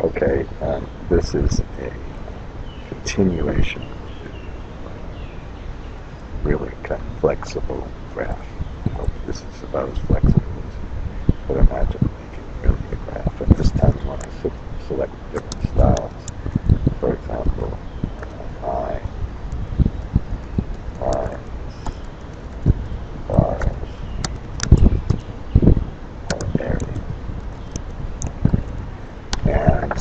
Okay, this is a continuation of the really kind of flexible graph. Well, this is about as flexible as you could imagine making really a graph. And this time you want to select different styles. For example, line, lines, bars, or area. And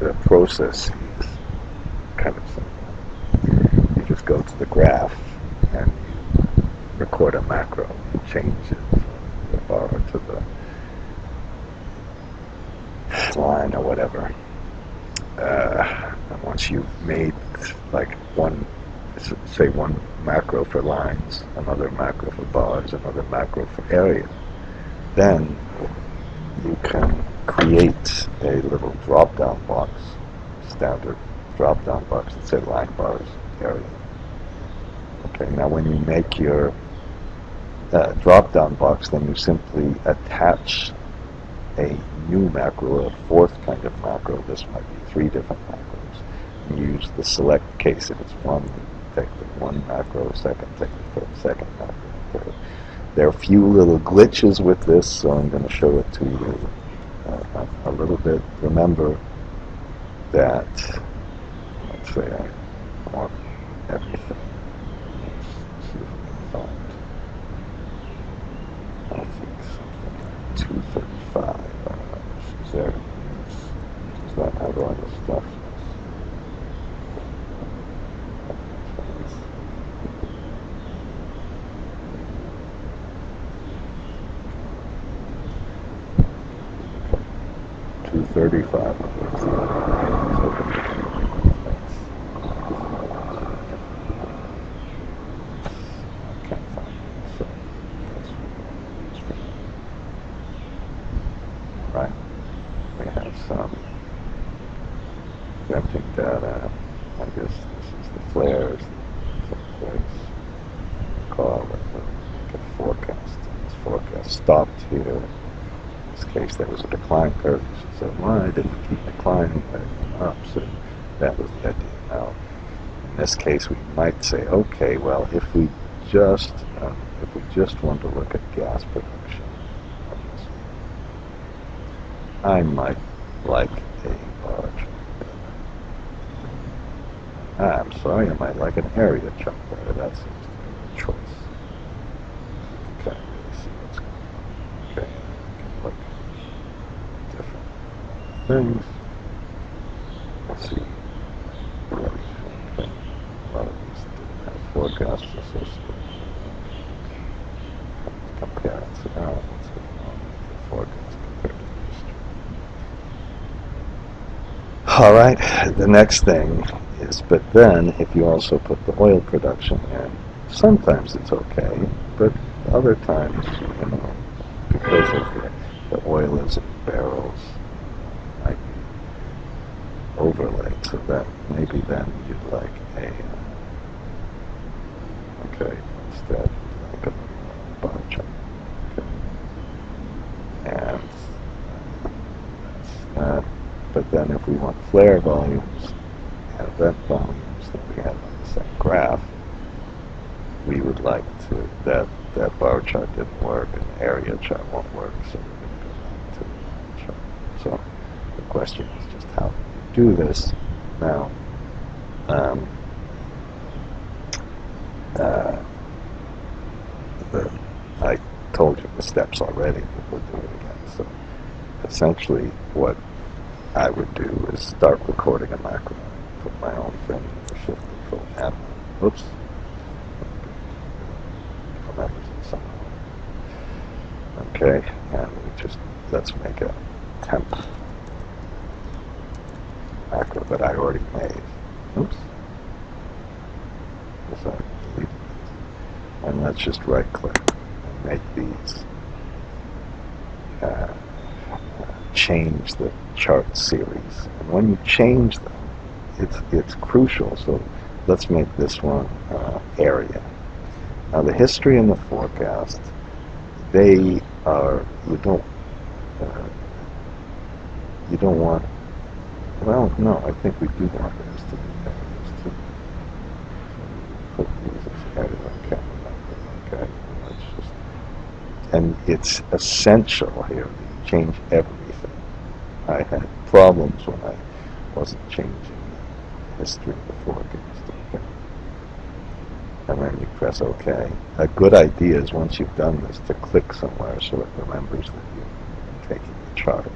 the process is kind of simple. You just go to the graph and you record a macro. You change it from the bar to the line or whatever. And once you've made like one macro for lines, another macro for bars, another macro for area, then you can create a little drop-down box, standard drop-down box that say line, bars, area. Okay, now when you make your drop-down box, then you simply attach a new macro, a fourth kind of macro. This might be three different macros. And use the select case. If it's one, take the one macro, second, take the second macro, third. There are a few little glitches with this, so I'm going to show it to you a little bit. Remember that, let's say I want everything. Let's see if we can find, I think something like 235. Is there? Does that have all the stuff? 235. Right. We have some empty data. I guess this is the flares. Someplace call it a forecast. This forecast stopped here. In this case, there was a decline curve. She said, why didn't it keep declining? But it went up. So that was the idea. Now, in this case, we might say, okay, well, if we just want to look at gas production, I might like a bar chart better. I'm sorry, I might like an area chart better. That seems to be the choice. Okay, let's see what's going on. Okay, we can look at different things. Let's see. Okay. A lot of these didn't have forecasts associated. Compare it to now. What's going on with the forecast compared to history? All right, the next thing is, but then if you also put the oil production in, sometimes it's okay, but other times, because of the oil is in barrels, might be overlaid, so that maybe then you'd like a, okay, instead you'd like a bar chart. Okay. And that's that. But then if we want flare volumes and event volumes that we have on the same graph, we would like to, that bar chart didn't work and the area chart won't work, so we're going to go back to the line chart. So the question is just how do you do this? Now, I told you the steps already, but we'll do it again. So essentially what I would do is start recording a macro, put my own thing in the Shift Control M. Oops. Remembers it somehow. Okay, and let's make a temp macro that I already made. Oops. Guess I deleted it. And let's just right click and make these change the chart series. And when you change them, it's crucial. So let's make this one area. Now the history and the forecast, they are, you don't want well, no, I think we do want this to be areas too. Put these as areas on camera. Okay, let's just, and it's essential here to change everything. I had problems when I wasn't changing the history before it gets to okay. And then you press OK. A good idea is once you've done this to click somewhere so it remembers that you're taking the chart.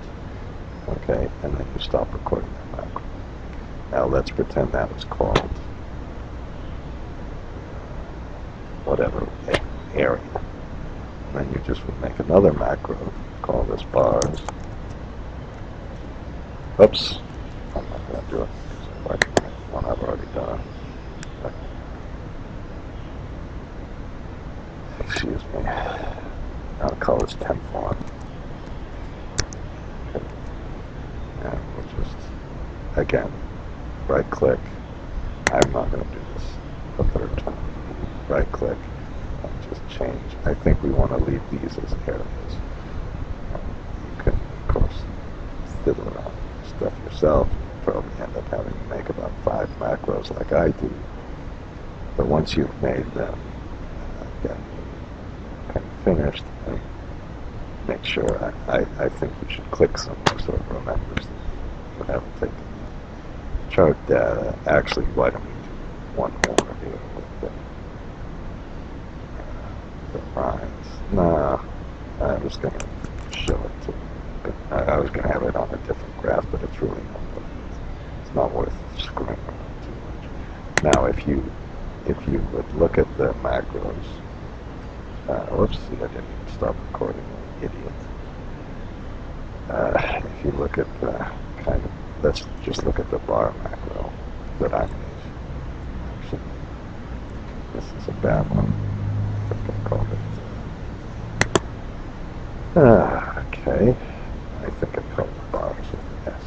Okay, and then you stop recording that macro. Now let's pretend that was called whatever area. And then you just would make another macro, call this bars. Oops, I'm not going to do it because I like one I've already done. Excuse me. I'll call this temp one. Okay. And we'll just, again, right click. I'm not going to do this a third time. Right click and just change. I think we want to leave these as areas. You can, of course, fiddle around with stuff yourself. You probably end up having to make about 5 macros like I do. But once you've made them, again, kind of finished, and make sure, I think you should click somewhere so it remembers that you haven't taken the chart data. Actually, why don't we do one more here with the lines? No, I was going to show it to you. I was going to have it on a different graph, but it's really not worth screwing around too much. Now, if you would look at the macros, whoops, I didn't even stop recording, idiot. If you look at the kind of, let's just look at the bar macro that I'm using. Actually, this is a bad one. I think I called it. Okay, I think I called the bars with an S.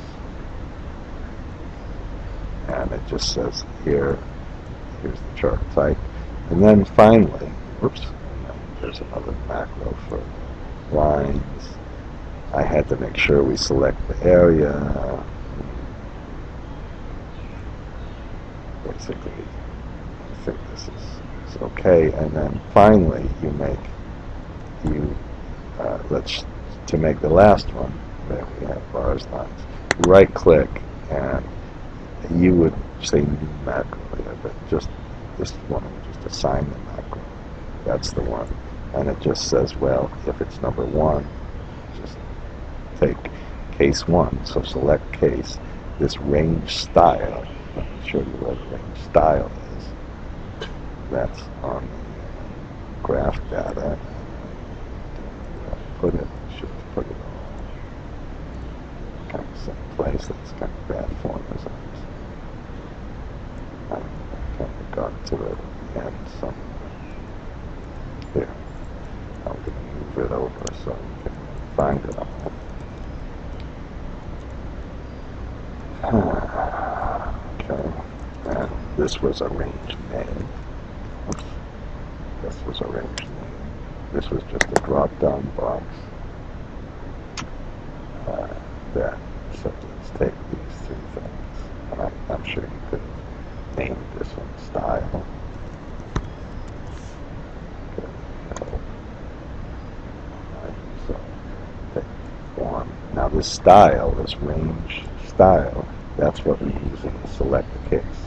And it just says here, here's the chart type. And then finally, whoops, there's another macro for lines. I had to make sure we select the area. Basically, I think this is okay. And then finally, let's, to make the last one, there we have bars, lines. Right click, and you would say new macro here, but just this one, just assign the macro. That's the one. And it just says, well, if it's number 1, just take case 1. So select case. This range style, let me show you where the range style is. That's on the graph data. Put it, should put it all kind of same place. That's kind of bad form, isn't it? I kind of got to it and some here. I'm going to move it over so you can find it all. Okay, and this was a range name. Oops. This was a range name. This was just a drop-down box that said, let's take these 3 things. And I'm sure you could name this one style. So take 1. Now this style, this range style, that's what we use in the select the case.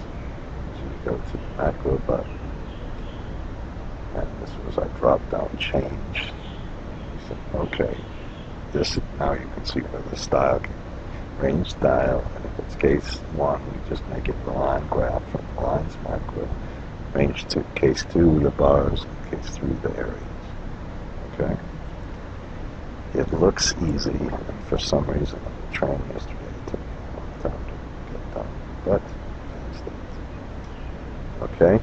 So you go to the macro button, and this was our drop-down change. You say, okay, this, now you can see where the style can range style, and if it's case 1, we just make it the line graph from the lines macro. Range 2, case 2, the bars, case 3, the areas. Okay? It looks easy, and for some reason, the training yesterday took me a long time to get done, but that's it. Okay?